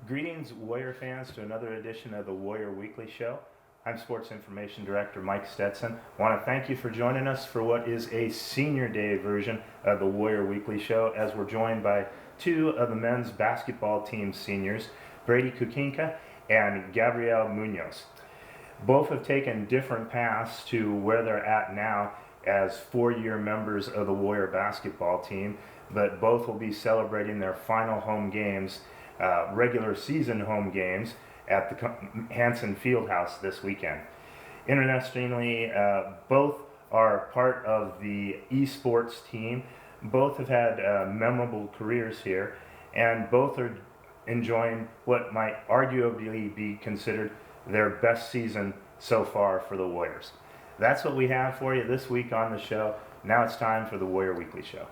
Greetings, Warrior fans, to another edition of the Warrior Weekly Show. I'm Sports Information Director Mike Stetson. I want to thank you for joining us for what is a Senior Day version of the Warrior Weekly Show, as we're joined by two of the men's basketball team seniors, Brady Kuchinka and Gabriel Munoz. Both have taken different paths to where they're at now as four-year members of the Warrior basketball team, but both will be celebrating their final home games, regular season home games, at the Hanson Fieldhouse this weekend. Interestingly, both are part of the esports team. Both have had memorable careers here, and both are enjoying what might arguably be considered their best season so far for the Warriors. That's what we have for you this week on the show. Now it's time for the Warrior Weekly Show.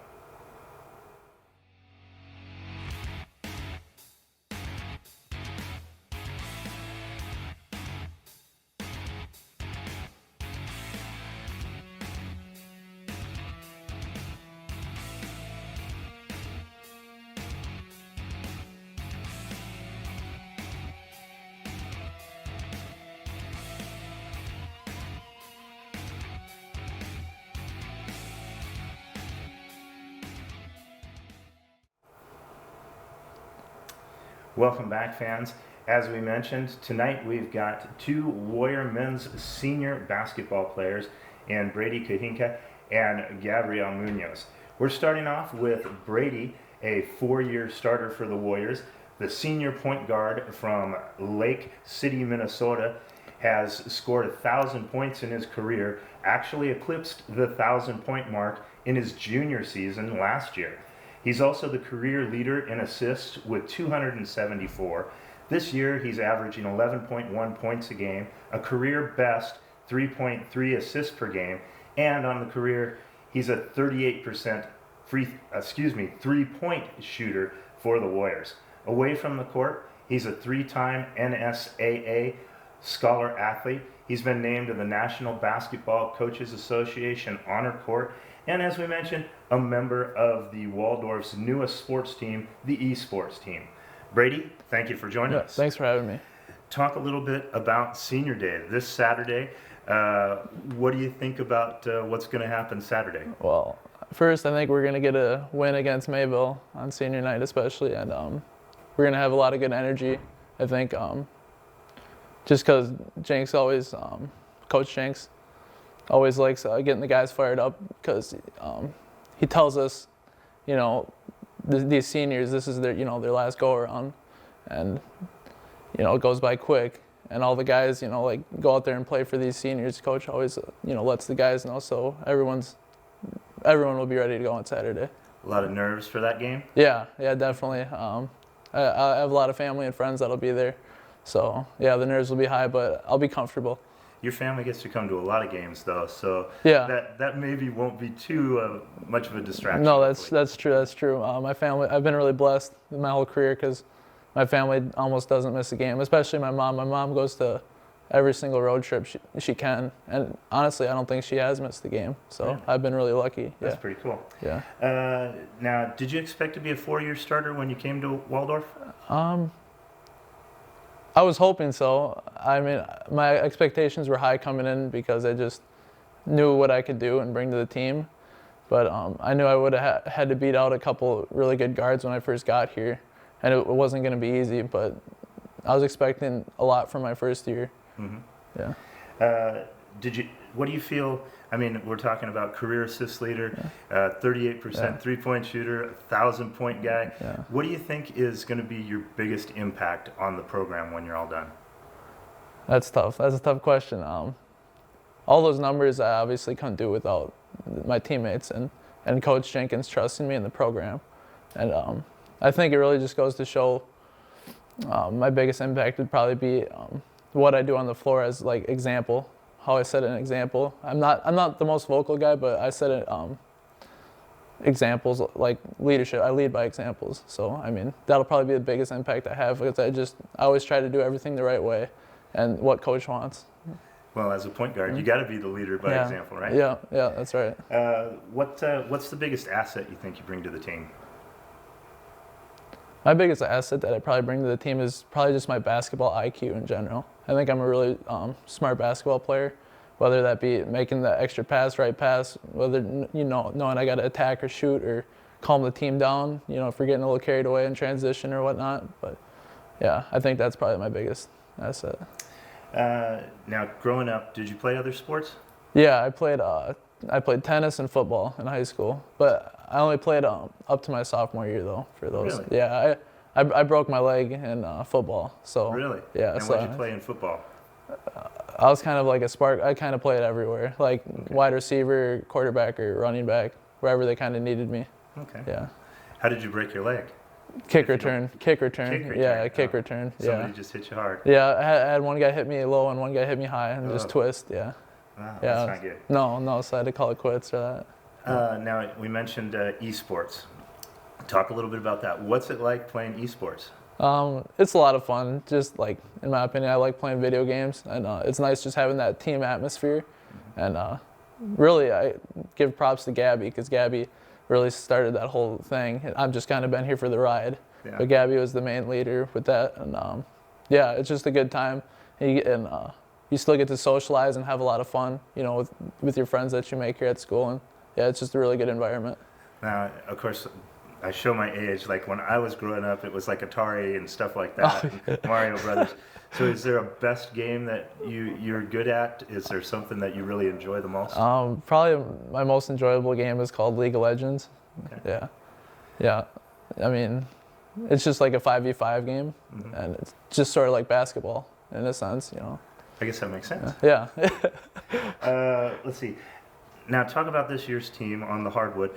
Welcome back, fans. As we mentioned, tonight we've got two Warrior men's senior basketball players in Brady Kuchinka and Gabriel Munoz. We're starting off with Brady, a four-year starter for the Warriors. The senior point guard from Lake City, Minnesota, has scored 1,000 points in his career, actually eclipsed the 1,000-point mark in his junior season last year. He's also the career leader in assists with 274. This year, he's averaging 11.1 points a game, a career best 3.3 assists per game, and on the career, he's a 38% three-point shooter for the Warriors. Away from the court, he's a three-time NSAA Scholar Athlete. He's been named to the National Basketball Coaches Association Honor Court, and as we mentioned, a member of the Waldorf's newest sports team, the esports team. Brady, thank you for joining us. Thanks for having me. Talk a little bit about Senior Day this Saturday. What do you think about what's going to happen Saturday? Well, first, I think we're going to get a win against Mayville on senior night especially, and we're going to have a lot of good energy. I think just because Jenks always, Coach Jenks, always likes getting the guys fired up, because he tells us, these seniors, this is their, their last go around, and it goes by quick, and all the guys, go out there and play for these seniors. Coach always, lets the guys know, so everyone will be ready to go on Saturday. A lot of nerves for that game? Yeah, definitely. I have a lot of family and friends that'll be there, so yeah, the nerves will be high, but I'll be comfortable. Your family gets to come to a lot of games, though, so yeah, that maybe won't be too much of a distraction. No, that's true. My family, I've been really blessed in my whole career, because my family almost doesn't miss a game, especially my mom. My mom goes to every single road trip she can, and honestly, I don't think she has missed a game, so yeah. I've been really lucky. That's pretty cool. Yeah. Now, did you expect to be a four-year starter when you came to Waldorf? I was hoping so. I mean, my expectations were high coming in, because I just knew what I could do and bring to the team. But I knew I would have had to beat out a couple really good guards when I first got here, and it wasn't going to be easy. But I was expecting a lot from my first year. Mm-hmm. Yeah. What do you feel? I mean, we're talking about career assist leader, 38% three-point shooter, 1,000-point guy. Yeah. What do you think is going to be your biggest impact on the program when you're all done? That's tough. That's a tough question. All those numbers I obviously couldn't do without my teammates and Coach Jenkins trusting me in the program. And I think it really just goes to show my biggest impact would probably be what I do on the floor as like example. How I set an example. I'm not the most vocal guy, but I set it examples like leadership. I lead by examples. So I mean, that'll probably be the biggest impact I have, because I always try to do everything the right way and what coach wants. Well, as a point guard, you got to be the leader by example, right? Yeah, that's right. What's the biggest asset you think you bring to the team? My biggest asset that I probably bring to the team is probably just my basketball IQ in general. I think I'm a really smart basketball player, whether that be making the extra pass, right pass, whether, knowing I got to attack or shoot or calm the team down, if we're getting a little carried away in transition or whatnot. But yeah, I think that's probably my biggest asset. Now, growing up, did you play other sports? Yeah, I played tennis and football in high school, but I only played up to my sophomore year though for those. Really? Yeah, I broke my leg in football. So Really? Yeah. And So what did you play in football? I was kind of like a spark. I kind of played everywhere, like wide receiver, quarterback, or running back, wherever they kind of needed me. Okay. Yeah. How did you break your leg? Kick return. Kick return. Yeah, kick Oh. return. Somebody Yeah. just hit you hard. Yeah, I had one guy hit me low and one guy hit me high and just twist. Yeah. Wow, Yeah. that's not good. No. So I had to call it quits for that. Now, we mentioned esports. Talk a little bit about that. What's it like playing esports? It's a lot of fun. Just like, in my opinion, I like playing video games, and it's nice just having that team atmosphere. And really, I give props to Gabby because Gabby really started that whole thing. I've just kind of been here for the ride, but Gabby was the main leader with that. And yeah, it's just a good time, and you still get to socialize and have a lot of fun, with your friends that you make here at school. And yeah, it's just a really good environment. Now, of course, I show my age. Like when I was growing up, it was like Atari and stuff like that, and Mario Brothers. So is there a best game that you're good at? Is there something that you really enjoy the most? Probably my most enjoyable game is called League of Legends. Okay. Yeah. I mean, it's just like a 5v5 game, and it's just sort of like basketball in a sense, I guess that makes sense. Yeah. Let's see. Now, talk about this year's team on the hardwood.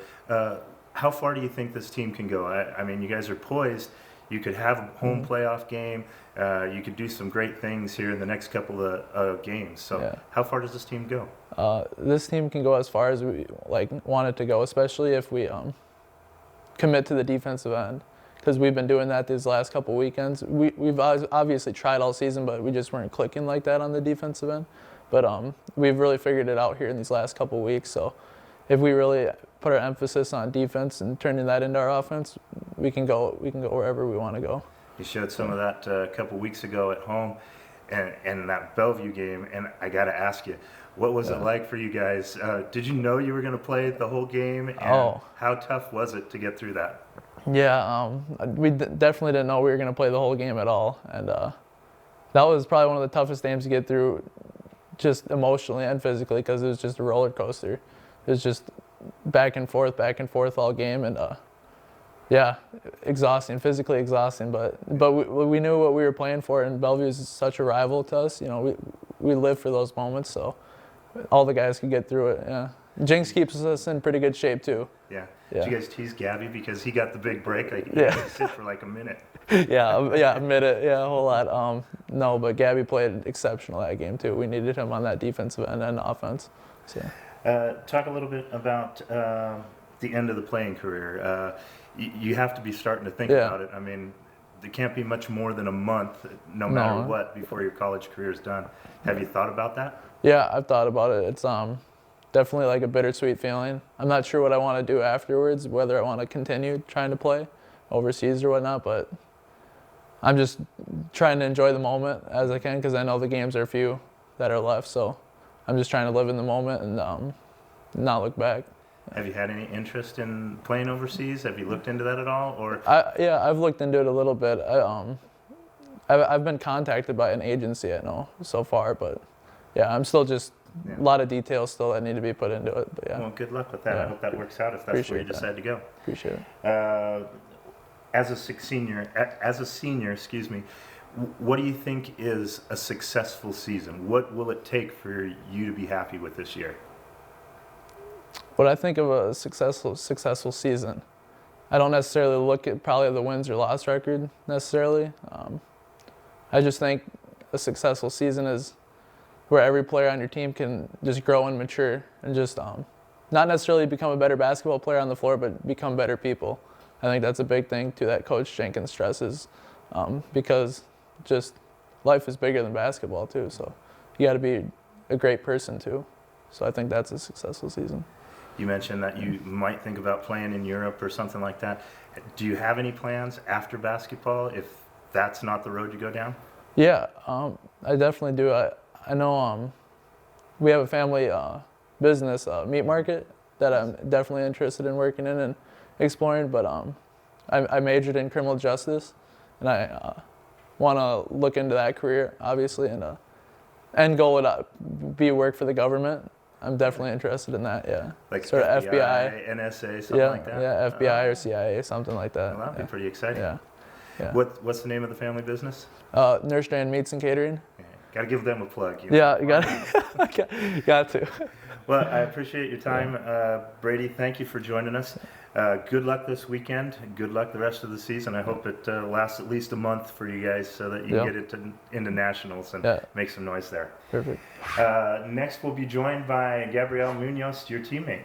How far do you think this team can go? I mean, you guys are poised. You could have a home playoff game. You could do some great things here in the next couple of games. So, how far does this team go? This team can go as far as we want it to go, especially if we commit to the defensive end, because we've been doing that these last couple weekends. We've obviously tried all season, but we just weren't clicking like that on the defensive end. But we've really figured it out here in these last couple weeks. So if we really put our emphasis on defense and turning that into our offense, we can go wherever we want to go. You showed some of that a couple weeks ago at home, and that Bellevue game. And I got to ask you, what was it like for you guys? Did you know you were going to play the whole game? And how tough was it to get through that? Yeah, we definitely didn't know we were going to play the whole game at all, and that was probably one of the toughest games to get through, just emotionally and physically, because it was just a roller coaster. It was just back and forth all game, and yeah, exhausting, physically exhausting. But we knew what we were playing for, and Bellevue is such a rival to us. We live for those moments, so all the guys could get through it. Yeah, Jinx keeps us in pretty good shape too. Yeah. Did you guys tease Gabby because he got the big break? Like, he could sit for like a minute. Yeah, a minute, a whole lot. No, but Gabby played exceptional that game too. We needed him on that defensive end and offense. So. Talk a little bit about the end of the playing career. You have to be starting to think about it. I mean, there can't be much more than a month, no matter what, before your college career is done. Have you thought about that? Yeah, I've thought about it. It's definitely like a bittersweet feeling. I'm not sure what I want to do afterwards, whether I want to continue trying to play overseas or whatnot, but I'm just trying to enjoy the moment as I can, because I know the games are few that are left, so I'm just trying to live in the moment and not look back. Have you had any interest in playing overseas? Have you looked into that at all? Or I've looked into it a little bit. I've been contacted by an agency, I know, so far, but yeah, I'm still just a lot of details still that need to be put into it. But yeah. Well, good luck with that. I hope that works out if that's where you decide to go. Appreciate it. As a senior, what do you think is a successful season? What will it take for you to be happy with this year? What I think of a successful season, I don't necessarily look at probably the wins or loss record necessarily. I just think a successful season is where every player on your team can just grow and mature and just not necessarily become a better basketball player on the floor, but become better people. I think that's a big thing too that Coach Jenkins stresses, because just life is bigger than basketball too. So you got to be a great person too. So I think that's a successful season. You mentioned that you might think about playing in Europe or something like that. Do you have any plans after basketball if that's not the road you go down? Yeah, I definitely do. I know we have a family business meat market that I'm definitely interested in working in and exploring. But I majored in criminal justice, and I want to look into that career, obviously, and end goal would be work for the government. I'm definitely interested in that. Yeah, Like sort of FBI, NSA, something yeah, like that? yeah, FBI or CIA, something like that. Well, that'd be Yeah. pretty exciting. Yeah, yeah. What's the name of the family business? Nurse Strand Meats and Catering. Yeah. Got to give them a plug. Yeah, you got to. Well, I appreciate your time, Brady. Thank you for joining us. Good luck this weekend. Good luck the rest of the season. I hope it lasts at least a month for you guys so that you Yeah. get it into nationals and make some noise there. Perfect. Next, we'll be joined by Gabriel Munoz, your teammate.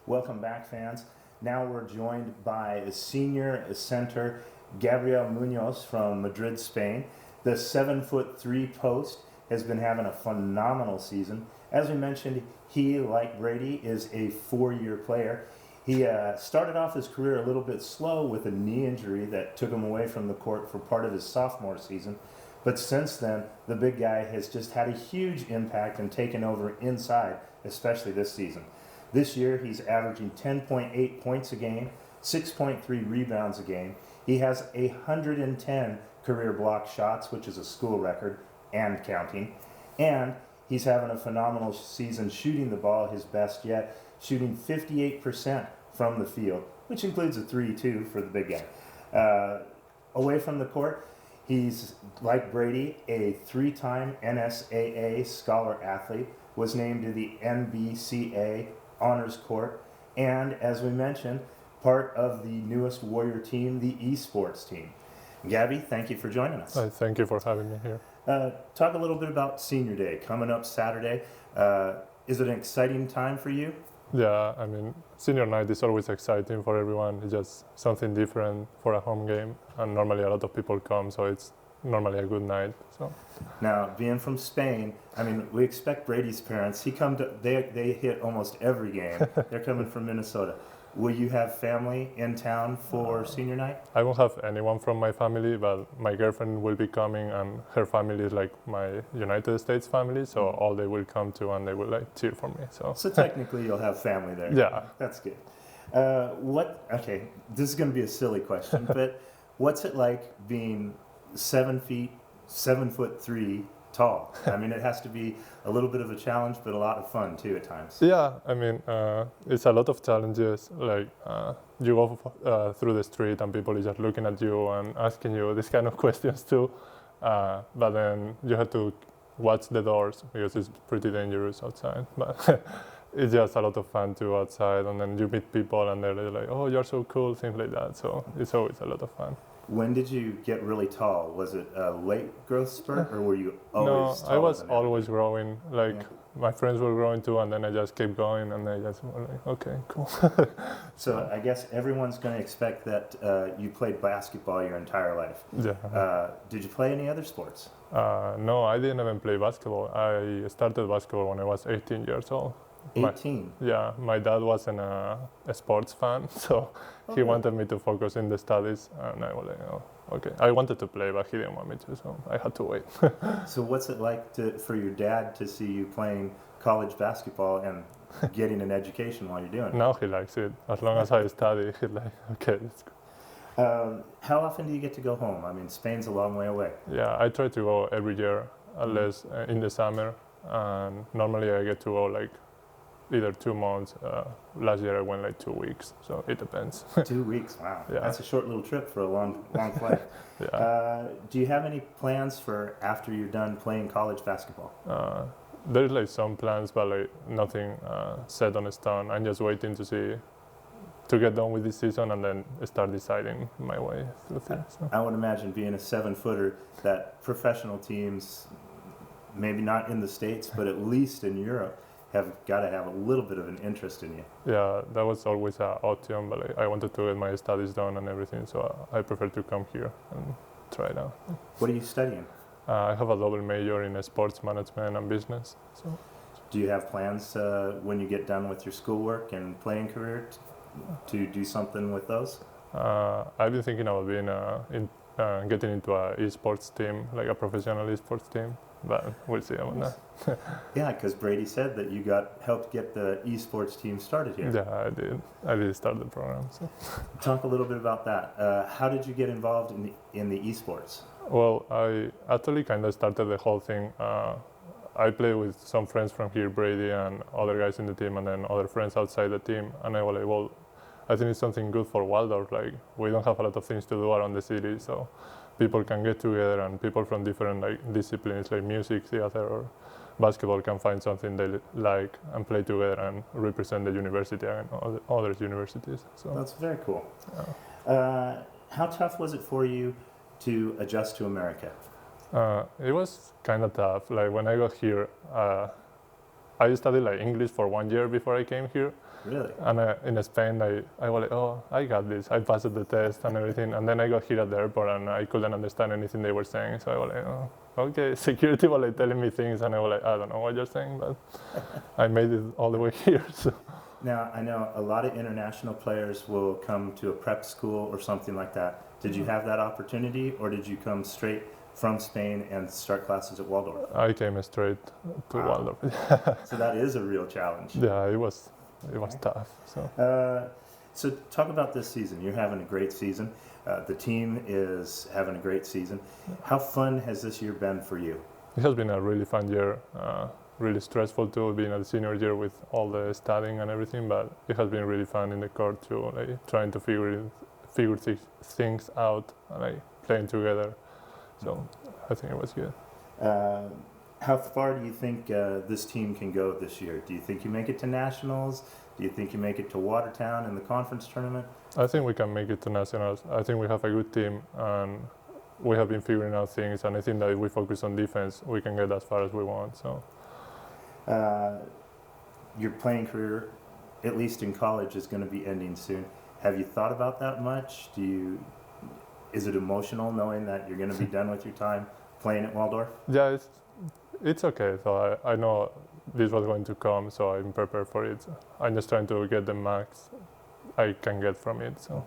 Welcome back, fans. Now we're joined by a senior center, Gabriel Munoz from Madrid, Spain. The 7'3" post has been having a phenomenal season. As we mentioned, he, like Brady, is a 4-year player. He started off his career a little bit slow with a knee injury that took him away from the court for part of his sophomore season. But since then, the big guy has just had a huge impact and taken over inside, especially this season. This year, he's averaging 10.8 points a game, 6.3 rebounds a game. He has 110 career block shots, which is a school record, and counting. And he's having a phenomenal season shooting the ball, his best yet, shooting 58% from the field, which includes a 3 too for the big guy. Away from the court, he's, like Brady, a 3-time NSAA scholar athlete, was named to the NBCA Honors Court, and as we mentioned, part of the newest Warrior team, the esports team. Gabby, thank you for joining us. Thank you for having me here. Talk a little bit about Senior Day coming up Saturday. Is it an exciting time for you? Yeah, I mean, senior night is always exciting for everyone. It's just something different for a home game, and normally a lot of people come, so it's normally a good night. So now, being from Spain, I mean, we expect Brady's parents. They hit almost every game. They're coming from Minnesota. Will you have family in town for senior night? I won't have anyone from my family, but my girlfriend will be coming, and her family is like my United States family, so all they will come to and they will like cheer for me. So technically, you'll have family there. Yeah, that's good. Okay, this is going to be a silly question, but what's it like being 7'3" tall? I mean, it has to be a little bit of a challenge, but a lot of fun too at times. Yeah, I mean, it's a lot of challenges. Like you go through the street and people are just looking at you and asking you this kind of questions too. But then you have to watch the doors because it's pretty dangerous outside. But it's just a lot of fun too outside, and then you meet people and they're like, "Oh, you're so cool," things like that. So it's always a lot of fun. When did you get really tall? Was it a late growth spurt, or were you always No, I was always growing. Like my friends were growing too, and then I just kept going, and they just were like, "Okay, cool." So I guess everyone's going to expect that you played basketball your entire life. Yeah. Did you play any other sports? No, I didn't even play basketball. I started basketball when I was 18 years old. 18? My dad wasn't a sports fan, so he wanted me to focus in the studies, and I was like, "Oh, okay." I wanted to play, but he didn't want me to, so I had to wait. So what's it like for your dad to see you playing college basketball and getting an education while you're doing it? Now he likes it. As long as I study, he's like, "Okay, let's go." How often do you get to go home? I mean, Spain's a long way away. Yeah, I try to go every year, unless in the summer, and normally I get to go like either 2 months. Last year I went like 2 weeks, so it depends. 2 weeks, wow. Yeah. That's a short little trip for a long flight. Yeah. Do you have any plans for after you're done playing college basketball? There's like some plans, but like nothing set on stone. I'm just waiting to get done with this season and then start deciding my way through things. So. I would imagine being a 7-footer that professional teams, maybe not in the States, but at least in Europe, have got to have a little bit of an interest in you. Yeah, that was always an option, but I wanted to get my studies done and everything, so I prefer to come here and try it out. What are you studying? I have a double major in sports management and business. So Do you have plans when you get done with your schoolwork and playing career to do something with those? I've been thinking about getting into a esports team, like a professional esports team, but we'll see about that. Yeah, because Brady said that you helped get the esports team started here. Yeah, I did. I did start the program. So. Talk a little bit about that. How did you get involved in the esports? Well, I actually kind of started the whole thing. I play with some friends from here, Brady and other guys in the team, and then other friends outside the team. And I was like, well, I think it's something good for Waldorf. Like, we don't have a lot of things to do around the city, so people can get together, and people from different disciplines like music, theater, or basketball can find something they like and play together and represent the university and other universities. So That's very cool. Yeah. How tough was it for you to adjust to America? It was kind of tough. Like, when I got here, I studied English for 1 year before I came here. Really? And in Spain, I was like, oh, I got this. I passed the test and everything. And then I got here at the airport and I couldn't understand anything they were saying. So I was like, oh, okay. Security was telling me things, and I was like, I don't know what you're saying, but I made it all the way here. So. Now, I know a lot of international players will come to a prep school or something like that. Did you have that opportunity, or did you come straight from Spain and start classes at Waldorf? I came straight to Wow. Waldorf. So that is a real challenge. Yeah, it was tough. So. So talk about this season. You're having a great season. The team is having a great season. How fun has this year been for you? It has been a really fun year, really stressful too, being a senior year with all the studying and everything, but it has been really fun in the court too, trying to figure things out and playing together. So I think it was good. How far do you think this team can go this year? Do you think you make it to nationals? Do you think you make it to Watertown in the conference tournament? I think we can make it to nationals. I think we have a good team, and we have been figuring out things, and I think that if we focus on defense, we can get as far as we want. So your playing career, at least in college, is going to be ending soon. Have you thought about that much? Is it emotional knowing that you're going to be done with your time playing at Waldorf? Yeah, it's okay. So I know this was going to come, so I'm prepared for it. I'm just trying to get the max I can get from it. So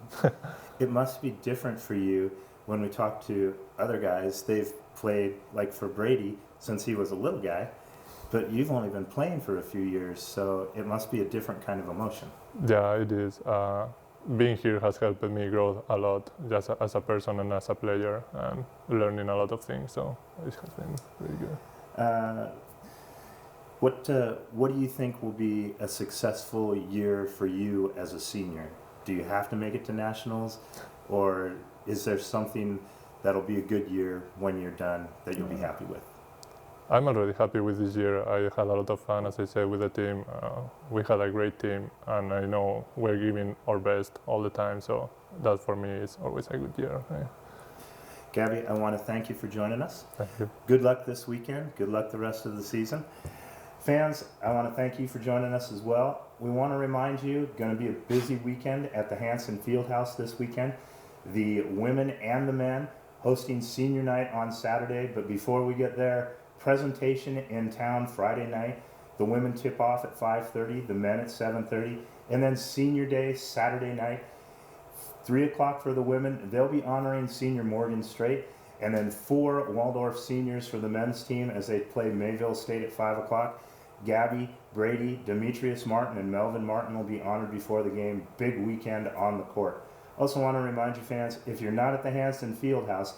It must be different for you when we talk to other guys. They've played, like for Brady, since he was a little guy, but you've only been playing for a few years, so it must be a different kind of emotion. yeah, it is. Being here has helped me grow a lot, just as a person and as a player, and learning a lot of things. So it has been really good. What do you think will be a successful year for you as a senior? Do you have to make it to nationals, or is there something that'll be a good year when you're done that you'll be happy with? I'm already happy with this year. I had a lot of fun, as I said, with the team. We had a great team, and I know we're giving our best all the time. So that for me is always a good year. Yeah. Gabby, I want to thank you for joining us. Thank you. Good luck this weekend. Good luck the rest of the season. Fans, I want to thank you for joining us as well. We want to remind you, going to be a busy weekend at the Hanson Fieldhouse this weekend. The women and the men hosting senior night on Saturday. But before we get there, presentation in town Friday night. The women tip off at 5:30, the men at 7:30, and then senior day Saturday night, 3 o'clock for the women. They'll be honoring senior Morgan Strait, and then 4 Waldorf seniors for the men's team as they play Mayville State at 5 o'clock. Gabby, Brady, Demetrius Martin, and Melvin Martin will be honored before the game. Big weekend on the court. Also want to remind you fans, if you're not at the Hanson Fieldhouse,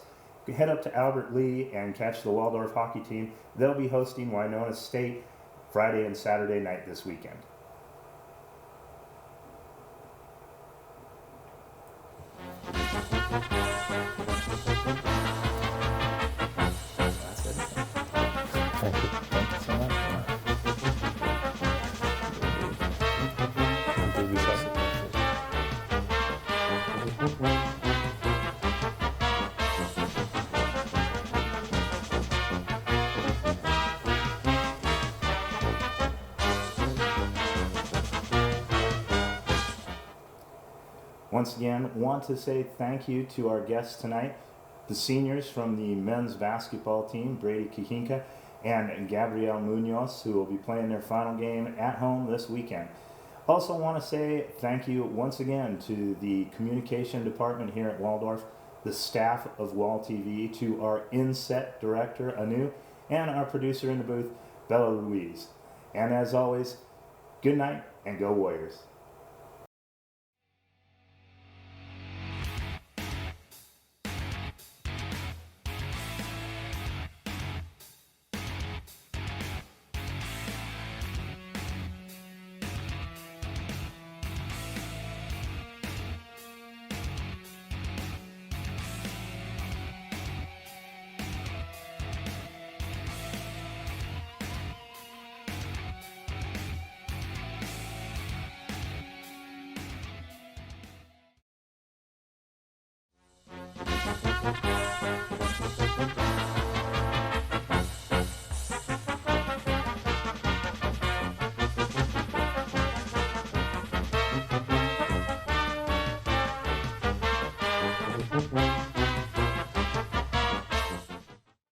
head up to Albert Lee and catch the Waldorf hockey team. They'll be hosting Winona State Friday and Saturday night this weekend. Thank you. Thank you so much. Until this Once again, want to say thank you to our guests tonight, the seniors from the men's basketball team, Brady Kuchinka and Gabriel Munoz, who will be playing their final game at home this weekend. Also want to say thank you once again to the communication department here at Waldorf, the staff of Wall TV, to our inset director, Anu, and our producer in the booth, Bella Louise. And as always, good night and go Warriors.